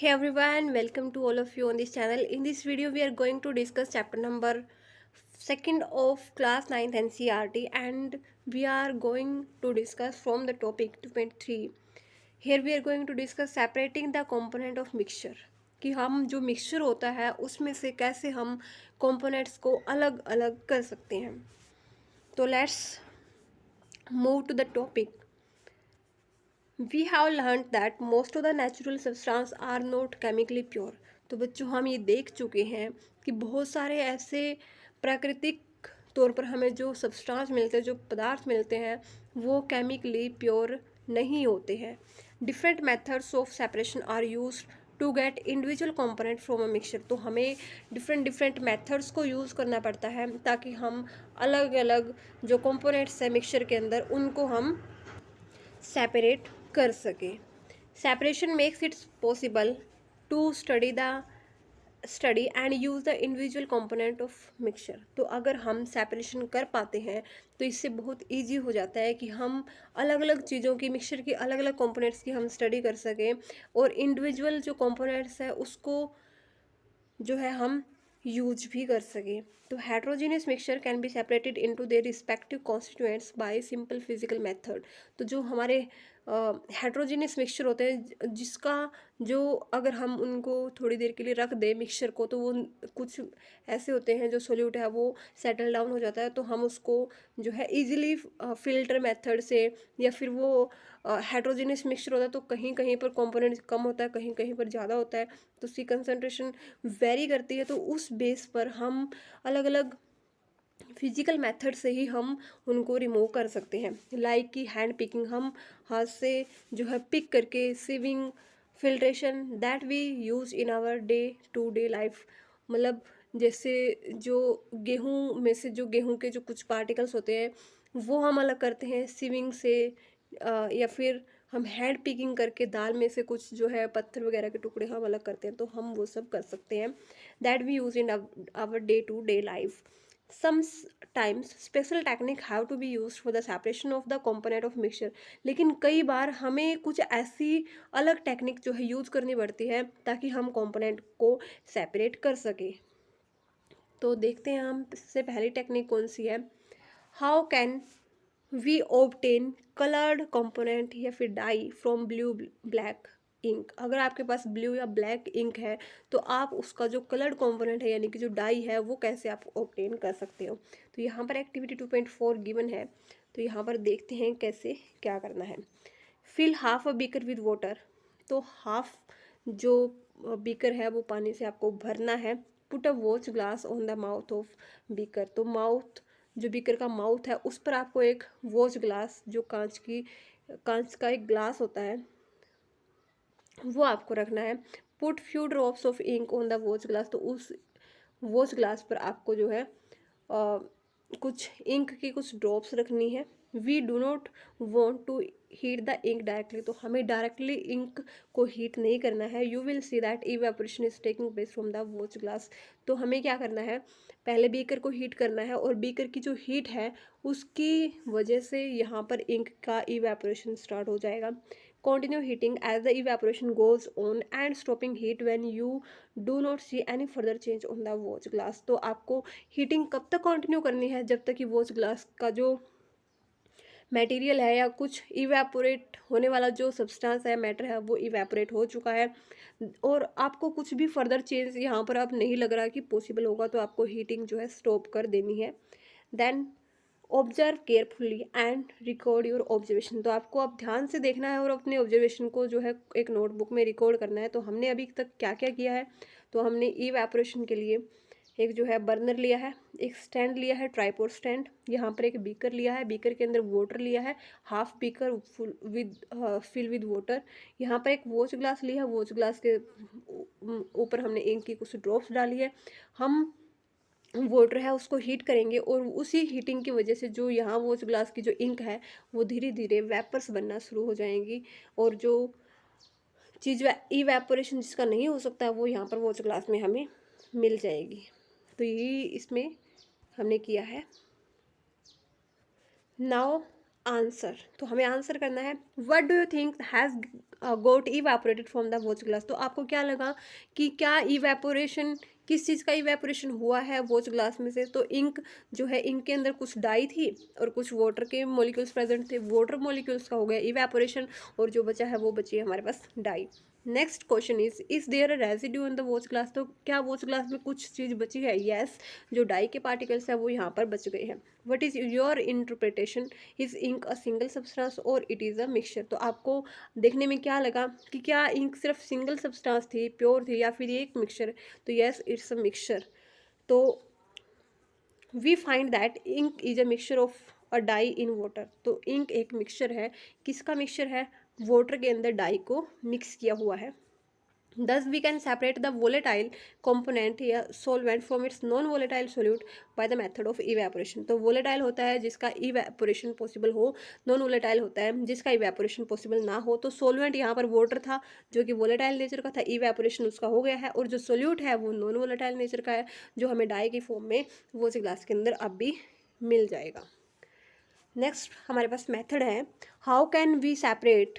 Hey everyone, welcome to all of you on this channel. In this video, we are going to discuss chapter number second of class 9th NCERT, and we are going to discuss from the topic 2.3. Here we are going to discuss separating the component of mixture, कि हम जो mixture होता है उसमें से कैसे हम components को अलग अलग कर सकते हैं. तो let's move to the topic. We have learn that most of the natural substance are not chemically pure. तो बच्चों हम ये देख चुके हैं कि बहुत सारे ऐसे प्राकृतिक तौर पर हमें जो सब्सटेंस मिलते हैं, जो पदार्थ मिलते हैं, वो केमिकली प्योर नहीं होते हैं. Different methods of separation are use to get individual component from a mixture. तो हमें डिफरेंट मेथड्स को यूज़ करना पड़ता है ताकि हम अलग अलग जो कंपोनेंट्स हैं मिक्सचर के अंदर उनको हम सेपरेट कर सके. Separation makes its possible to study and use the individual component of mixture. तो अगर हम सेपरेशन कर पाते हैं तो इससे बहुत इजी हो जाता है कि हम अलग अलग चीज़ों की मिक्सचर की अलग अलग कंपोनेंट्स की हम स्टडी कर सकें और इंडिविजुअल जो कंपोनेंट्स है उसको जो है हम यूज भी कर सकें. तो heterogeneous mixture can be separated into their respective constituents bye simple physical method. तो जो हमारे हेट्रोजीनियस मिक्सचर होते हैं जिसका जो अगर हम उनको थोड़ी देर के लिए रख दें मिक्सचर को तो वो कुछ ऐसे होते हैं जो सोल्यूट है वो सेटल डाउन हो जाता है. तो हम उसको जो है इजीली फिल्टर मेथड से या फिर वो हेट्रोजीनियस मिक्सचर होता है तो कहीं कहीं पर कंपोनेंट कम होता है, कहीं कहीं पर ज़्यादा होता है, तो उसकी कंसंट्रेशन वेरी करती है. तो उस बेस पर हम अलग अलग फिजिकल मेथड से ही हम उनको रिमूव कर सकते हैं. लाइक कि हैंड पिकिंग, हम हाथ से जो है पिक करके, sieving, filtration that we use in our day to day life. मतलब जैसे जो गेहूं में से जो गेहूं के जो कुछ पार्टिकल्स होते हैं वो हम अलग करते हैं सीविंग से, या फिर हम हैंड पिकिंग करके दाल में से कुछ जो है पत्थर वगैरह के टुकड़े हम अलग करते हैं. तो हम वो सब कर सकते हैं that we use in our day to day life. Sometimes special technique have to be used for the separation of the component of mixture. लेकिन कई बार हमें कुछ ऐसी अलग टेक्निक जो है यूज़ करनी पड़ती है ताकि हम कंपोनेंट को सेपरेट कर सके. तो देखते हैं हम इससे पहली टेक्निक कौन सी है. How can we obtain coloured component या फिर dye from blue black ink. अगर आपके पास ब्लू या ब्लैक इंक है तो आप उसका जो कलर्ड कंपोनेंट है यानी कि जो डाई है वो कैसे आप ऑब्टेन कर सकते हो. तो यहाँ पर एक्टिविटी 2.4 गिवन है. तो यहाँ पर देखते हैं कैसे क्या करना है. Fill half a beaker with water. तो हाफ जो बीकर है वो पानी से आपको भरना है. Put a watch glass on the mouth of beaker. तो माउथ जो बीकर का माउथ है उस पर आपको एक वॉच ग्लास जो कांच का एक ग्लास होता है वो आपको रखना है. Put few drops of ink on the watch glass. तो उस वॉच ग्लास पर आपको जो है कुछ इंक की कुछ ड्रॉप्स रखनी है. We do not want to heat the ink directly. तो हमें डायरेक्टली इंक को हीट नहीं करना है. You will see that evaporation is taking place from the watch glass. तो हमें क्या करना है, पहले बीकर को हीट करना है और बीकर की जो हीट है उसकी वजह से यहाँ पर इंक का इवेपोरेशन स्टार्ट हो जाएगा. Continue heating as the evaporation goes on and stopping heat when you do not see any further change on the watch glass. तो आपको हीटिंग कब तक कंटिन्यू करनी है, जब तक कि वॉच ग्लास का जो मटेरियल है या कुछ इवेपोरेट होने वाला जो सब्सटेंस है, मैटर है, वो इवेपोरेट हो चुका है और आपको कुछ भी फर्दर चेंज यहाँ पर अब नहीं लग रहा कि पॉसिबल होगा. तो आपको हीटिंग जो है स्टॉप कर देनी है. Then observe carefully and record your observation. तो आपको अब ध्यान से देखना है और अपने ऑब्जर्वेशन को जो है एक नोटबुक में रिकॉर्ड करना है. तो हमने अभी तक क्या क्या किया है, तो हमने इवेपोरेशन के लिए एक जो है बर्नर लिया है, एक स्टैंड लिया है, ट्राइपॉड स्टैंड, यहाँ पर एक बीकर लिया है, बीकर के अंदर वाटर लिया है, half beaker full with fill with water, यहाँ पर एक वॉच ग्लास लिया है, वॉच ग्लास के ऊपर हमने इंक की कुछ ड्रॉप्स डाली है. हम वाटर है उसको हीट करेंगे और उसी हीटिंग की वजह से जो यहाँ वॉच ग्लास की जो इंक है वो धीरे धीरे वेपर्स बनना शुरू हो जाएंगी और जो चीज़ इवेपोरेशन जिसका नहीं हो सकता वो यहाँ पर वॉच ग्लास में हमें मिल जाएगी. तो यही इसमें हमने किया है. नाउ आंसर, तो हमें आंसर करना है। What do you think has got evaporated from the watch glass, तो आपको क्या लगा कि क्या इवेपोरेशन, किस चीज़ का इवेपोरेशन हुआ है वॉच ग्लास में से? तो इंक जो है, इंक के अंदर कुछ डाई थी और कुछ वाटर के मॉलिक्यूल्स प्रेजेंट थे, वाटर मॉलिक्यूल्स का हो गया इवेपोरेशन, और जो बचा है वो बची है हमारे पास dye. Next question is there a residue in the watch glass, तो क्या वॉच ग्लास में कुछ चीज़ बची है? यस, जो डाई के पार्टिकल्स है वो यहाँ पर बच गए हैं। What is your interpretation, is ink a single substance और इट इज़ अ मिक्सचर, तो आपको देखने में क्या लगा कि क्या इंक सिर्फ सिंगल सब्सटेंस थी, प्योर थी, या फिर ये एक मिक्सचर? तो यस, इट्स अ मिक्सचर। तो we find that ink is a mixture of a dye in water, तो इंक एक मिक्सचर है। किसका मिक्सचर है? वाटर के अंदर डाई को मिक्स किया हुआ है। Thus, we can separate the volatile component या solvent from its non-volatile solute by the method of evaporation. तो volatile होता है जिसका evaporation possible हो, non-volatile होता है जिसका evaporation possible ना हो। तो solvent यहाँ पर water था जो कि volatile nature का था, evaporation उसका हो गया है, और जो solute है वो non-volatile nature का है, जो हमें डाई की फॉर्म में वो उस ग्लास के अंदर अब भी मिल जाएगा। नेक्स्ट हमारे पास मेथड है, how can we separate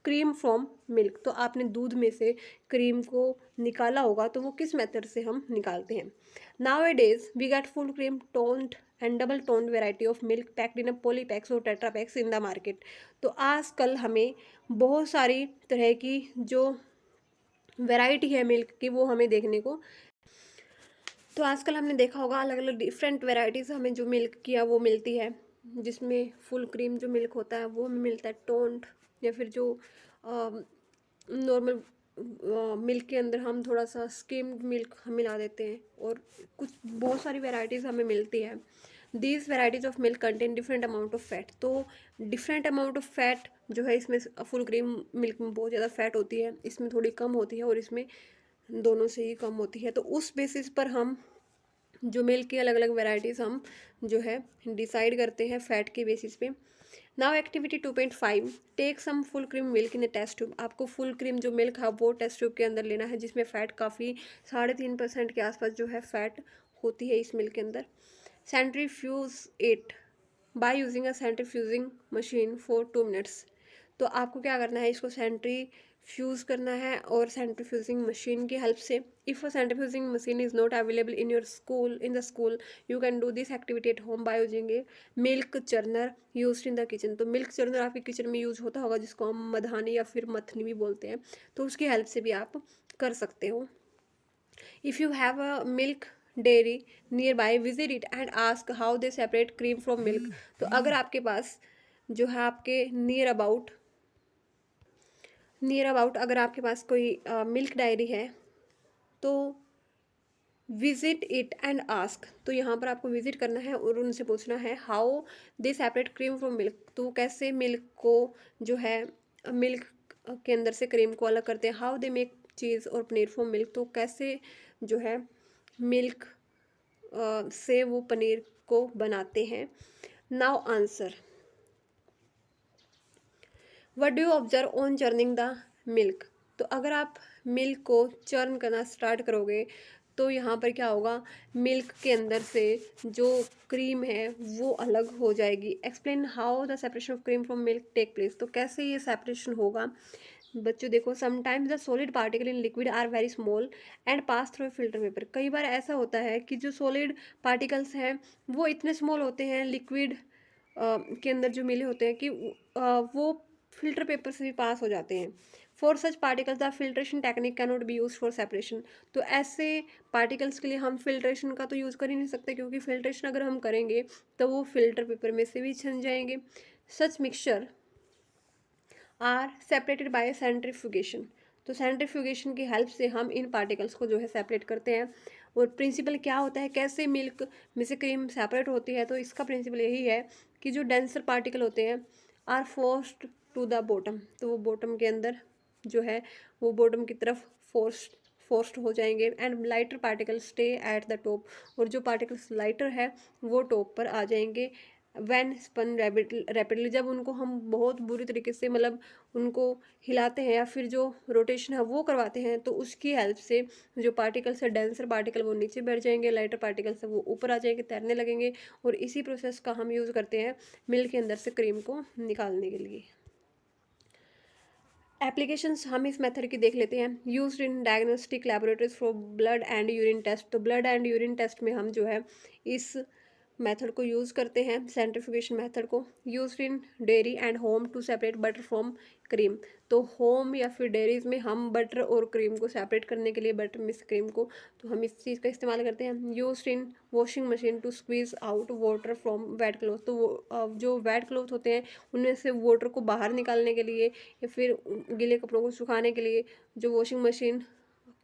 cream from milk, तो आपने दूध में से क्रीम को निकाला होगा, तो वो किस मेथड से हम निकालते हैं? Nowadays we get full cream toned and double toned variety of milk packed in a polypacks और टेट्रापैक्स इन द मार्केट, तो आजकल हमें बहुत सारी तरह की जो वैरायटी है मिल्क की वो हमें देखने को, तो आजकल हमने देखा होगा अलग अलग डिफरेंट वेराइटीज़ हमें जो मिल्क की है वो मिलती है, जिसमें फुल क्रीम जो मिल्क होता है वो हमें मिलता है, टोन्ड, या फिर जो नॉर्मल मिल्क के अंदर हम थोड़ा सा स्किम्ड मिल्क हम मिला देते हैं, और कुछ बहुत सारी वेराइटीज़ हमें मिलती है। These varieties of milk contain different amount of fat, तो डिफरेंट अमाउंट ऑफ फैट जो है इसमें फुल क्रीम मिल्क में बहुत ज़्यादा फैट होती है, इसमें थोड़ी कम होती है, और इसमें दोनों से ही कम होती है। तो उस बेसिस पर हम जो मिल्क की अलग अलग वेराइटीज़ हम जो है डिसाइड करते हैं फैट के बेसिस पे। Now activity 2.5, take some full cream milk in a test tube, आपको फुल क्रीम जो मिल्क है वो टेस्ट ट्यूब के अंदर लेना है, जिसमें फ़ैट काफ़ी 3.5% के आसपास जो है फ़ैट होती है इस मिल्क के अंदर। Centrifuge it by using a centrifuging machine for 2 minutes, तो आपको क्या करना है, इसको सेंट्रीफ्यूज करना है और सेंट्रीफ्यूजिंग मशीन की हेल्प से। If a centrifuging machine is not available in your school, in the school, you can do this activity at home by using A milk churner used in the kitchen, तो milk churner आपके kitchen में use होता होगा, जिसको हम मधानी या फिर मथनी भी बोलते हैं, तो उसकी हेल्प से भी आप कर सकते हो। If you have a milk dairy near by, visit it and ask how they separate cream from milk, तो अगर आपके पास जो है आपके नियर अबाउट अगर आपके पास कोई मिल्क डायरी है, तो विजिट इट एंड आस्क, तो यहाँ पर आपको विजिट करना है और उनसे पूछना है how they separate cream from milk, तो वो कैसे मिल्क को जो है मिल्क के अंदर से क्रीम को अलग करते हैं। हाउ दे मेक चीज़ और पनीर फ्रॉम मिल्क, तो कैसे जो है मिल्क से वो पनीर को बनाते हैं। Now answer, what do you observe on churning the milk, तो अगर आप मिल्क को चर्न करना स्टार्ट करोगे, तो यहाँ पर क्या होगा, मिल्क के अंदर से जो क्रीम है वो अलग हो जाएगी। Explain how the separation of cream from milk take place, तो कैसे ये सेपरेशन होगा। बच्चों देखो, sometimes the solid particle in liquid are very small and pass through filter paper, कई बार ऐसा होता है कि जो सॉलिड पार्टिकल्स हैं वो इतने स्मॉल होते हैं लिक्विड के अंदर जो मिले होते हैं कि वो फिल्टर पेपर से भी पास हो जाते हैं। For such particles the filtration technique can not be use for separation, तो ऐसे पार्टिकल्स के लिए हम फिल्ट्रेशन का तो यूज़ कर ही नहीं सकते, क्योंकि फिल्ट्रेशन अगर हम करेंगे तो वो फिल्टर पेपर में से भी छन जाएंगे। Such mixture are separated by centrifugation, तो सेंट्रीफ्यूगेशन की हेल्प से हम इन पार्टिकल्स को जो है सेपरेट करते हैं। और प्रिंसिपल क्या होता है, कैसे मिल्क में से क्रीम सेपरेट होती है, तो इसका प्रिंसिपल यही है कि जो डेंसर पार्टिकल होते हैं are forced to the bottom, तो वो बॉटम के अंदर जो है वो बॉटम की तरफ फोर्स्ड हो जाएंगे, and lighter particle stay at the top, और जो पार्टिकल्स लाइटर है वो टॉप पर आ जाएंगे। व्हेन स्पन रैपिडली, जब उनको हम बहुत बुरी तरीके से मतलब उनको हिलाते हैं या फिर जो रोटेशन है वो करवाते हैं, तो उसकी हेल्प से जो पार्टिकल्स है, डेंसर पार्टिकल वो नीचे बैठ जाएंगे, लाइटर पार्टिकल्स है वो ऊपर आ जाएंगे, तैरने लगेंगे। और इसी प्रोसेस का हम यूज़ करते हैं मिल्क के अंदर से क्रीम को निकालने के लिए। एप्लीकेशंस हम इस मेथड की देख लेते हैं। Used in diagnostic laboratories for blood and urine test, तो ब्लड एंड यूरिन टेस्ट में हम जो है इस मेथड को यूज़ करते हैं, सेंट्रीफ्यूगेशन मेथड को। Used in dairy and home to separate butter from cream, तो होम या फिर डेयरीज में हम बटर और क्रीम को सेपरेट करने के लिए, बटर मिस क्रीम को, तो हम इस चीज़ का इस्तेमाल करते हैं। Used in washing machine to squeeze out water from wet cloth, तो जो वेट क्लोथ होते हैं उनमें से वाटर को बाहर निकालने के लिए या फिर गीले कपड़ों को सुखाने के लिए जो वॉशिंग मशीन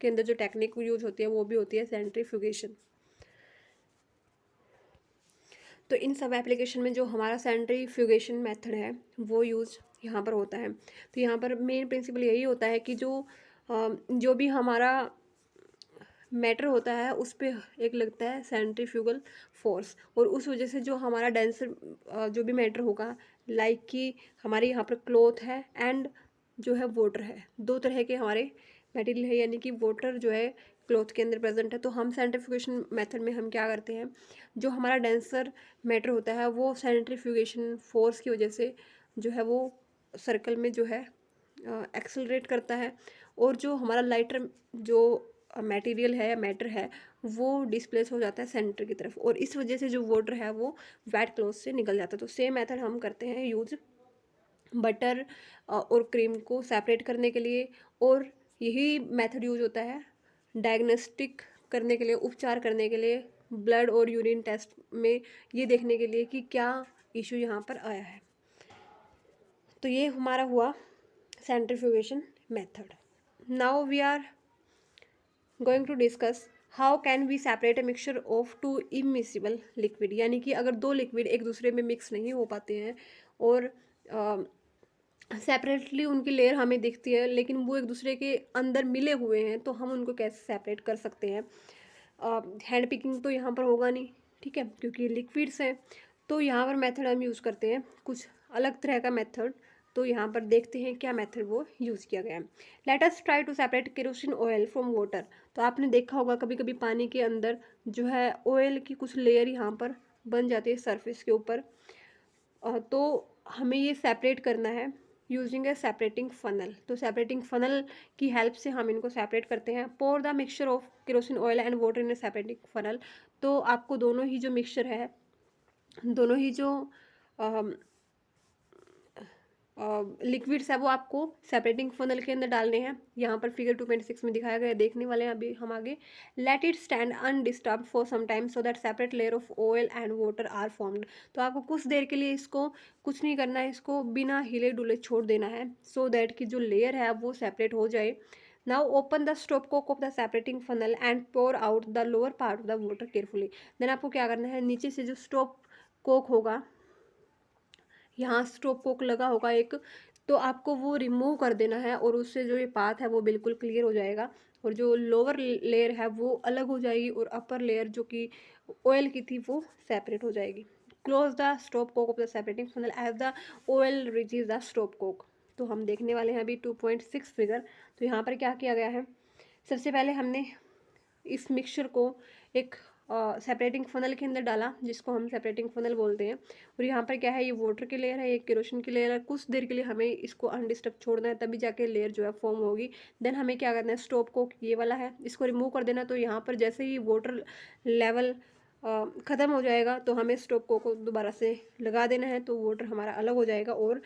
के अंदर जो टेक्निक यूज होती है वो भी होती है सेंट्रीफ्यूगेशन। तो इन सब एप्लीकेशन में जो हमारा सेंट्रीफ्यूगेशन मेथड है वो यूज़ यहाँ पर होता है। तो यहाँ पर मेन प्रिंसिपल यही होता है कि जो भी हमारा मैटर होता है उस पे एक लगता है सेंट्रीफ्यूगल फोर्स, और उस वजह से जो हमारा डेंसर जो भी मैटर होगा, लाइक कि हमारे यहाँ पर क्लॉथ है एंड जो है वाटर है, दो तरह के हमारे मटेरियल है, यानी कि वाटर जो है क्लॉथ के अंदर प्रेजेंट है। तो हम सेंट्रीफ्यूगेशन मेथड में हम क्या करते हैं, जो हमारा डेंसर मैटर होता है वो सेंट्रीफ्यूगेशन फोर्स की वजह से जो है वो सर्कल में जो है एक्सेलरेट करता है, और जो हमारा लाइटर जो मटेरियल है या मैटर है वो डिस्प्लेस हो जाता है सेंटर की तरफ, और इस वजह से जो वाटर है वो वेट क्लॉथ से निकल जाता है। तो सेम मेथड हम करते हैं यूज़ बटर और क्रीम को सेपरेट करने के लिए, और यही मेथड यूज होता है डायग्नोस्टिक करने के लिए, उपचार करने के लिए, ब्लड और यूरिन टेस्ट में ये देखने के लिए कि क्या इशू यहाँ पर आया है। तो ये हमारा हुआ centrifugation method. Now we are going to discuss how can we separate a mixture of two immiscible liquid, यानी कि अगर दो लिक्विड एक दूसरे में मिक्स नहीं हो पाते हैं और सेपरेटली उनकी लेयर हमें दिखती है लेकिन वो एक दूसरे के अंदर मिले हुए हैं, तो हम उनको कैसे सेपरेट कर सकते हैं। हैंड पिकिंग तो यहाँ पर होगा नहीं, ठीक है, क्योंकि लिक्विड्स हैं। तो यहाँ पर मेथड हम यूज़ करते हैं कुछ अलग तरह का मेथड। तो यहाँ पर देखते हैं क्या मेथड वो यूज़ किया गया है। Let us try to separate kerosene oil from water, तो आपने देखा होगा कभी कभी पानी के अंदर जो है ऑयल की कुछ लेयर यहाँ पर बन जाती है सरफेस के ऊपर। तो हमें ये सेपरेट करना है यूजिंग ए सेपरेटिंग फनल। तो सेपरेटिंग फनल की हेल्प से हम इनको सेपरेट करते हैं। Pour the mixture of kerosene oil and water in a separating funnel, तो आपको दोनों ही जो मिक्सचर है, दोनों ही जो लिक्विड्स है वो आपको सेपरेटिंग फनल के अंदर डालने हैं। यहाँ पर फिगर 2.6 में दिखाया गया है, देखने वाले हैं अभी हम आगे। Let it stand undisturb for some time so that separate layer of oil and water are formed, तो आपको कुछ देर के लिए इसको कुछ नहीं करना है, इसको बिना हिले डुले छोड़ देना है सो दैट कि जो लेयर है वो सेपरेट हो जाए। Now open the stopcock of the separating funnel and pour out the lower part of the water carefully. Then आपको क्या करना है, नीचे से जो स्टॉप कोक होगा, यहाँ स्टॉप कोक लगा होगा एक, तो आपको वो रिमूव कर देना है, और उससे जो ये पाथ है वो बिल्कुल क्लियर हो जाएगा, और जो लोअर लेयर है वो अलग हो जाएगी, और अपर लेयर जो कि ऑयल की थी वो सेपरेट हो जाएगी। Close the stopcock of the separating funnel as the oil reaches the stopcock. तो हम देखने वाले हैं अभी 2.6 फिगर। तो यहाँ पर क्या किया गया है, सबसे पहले हमने इस मिक्सचर को एक सेपरेटिंग फनल के अंदर डाला, जिसको हम सेपरेटिंग फनल बोलते हैं। और यहाँ पर क्या है, ये वाटर की लेयर है, ये केरोसिन की लेयर है। कुछ देर के लिए हमें इसको अनडिस्टर्ब छोड़ना है, तभी जाके लेयर जो है फॉर्म होगी। देन हमें क्या करना है, स्टॉप को ये वाला है इसको रिमूव कर देना। तो यहाँ पर जैसे ही वाटर लेवल ख़त्म हो जाएगा तो हमें स्टॉप को दोबारा से लगा देना है, तो वाटर हमारा अलग हो जाएगा और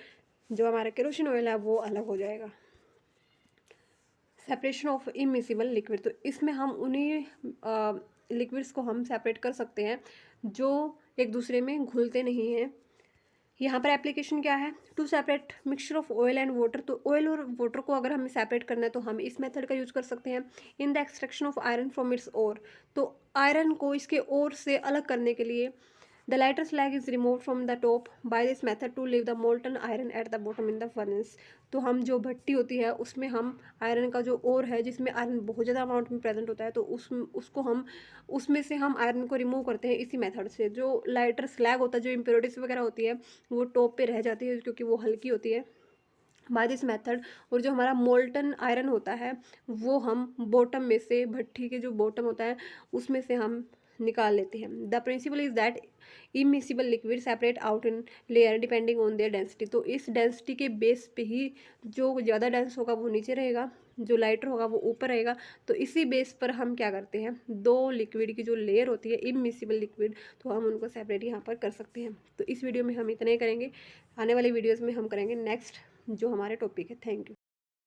जो हमारा केरोसिन ऑयल है वो अलग हो जाएगा। सेपरेशन ऑफ इमिसिबल लिक्विड, तो इसमें हम उन्हीं लिक्विड्स को हम सेपरेट कर सकते हैं जो एक दूसरे में घुलते नहीं हैं। यहाँ पर एप्लीकेशन क्या है, to separate mixture of oil and water, तो ऑयल और वाटर को अगर हमें सेपरेट करना है तो हम इस मेथड का यूज़ कर सकते हैं। In the extraction of iron from its ore, तो आयरन को इसके ओर से अलग करने के लिए the lighter slag is remove from the top by this method to leave the molten iron at the bottom in the furnace. तो हम जो भट्टी होती है उसमें हम आयरन का जो ओर है जिसमें आयरन बहुत ज़्यादा अमाउंट में प्रेजेंट होता है, तो उसको हम उसमें से हम आयरन को रिमूव करते हैं इसी मेथड से। जो लाइटर स्लैग होता है, जो इम्प्योरिटीज वगैरह होती है वो टॉप पे रह जाती है क्योंकि वो हल्की होती है बाय दिस मेथड। और जो हमारा मोल्टन आयरन होता है वो हम बॉटम में से, भट्टी के जो बॉटम होता है उसमें से हम निकाल लेते हैं। The principle is that immiscible liquid separate out in layer depending on their density. तो इस डेंसिटी के बेस पे ही जो ज़्यादा डेंस होगा वो नीचे रहेगा, जो लाइटर होगा वो ऊपर रहेगा। तो इसी बेस पर हम क्या करते हैं, दो लिक्विड की जो लेयर होती है इमिसिबल लिक्विड, तो हम उनको सेपरेट यहाँ पर कर सकते हैं। तो इस वीडियो में हम इतना ही करेंगे, आने वाली वीडियोज़ में हम करेंगे नेक्स्ट जो हमारे टॉपिक है। Thank you.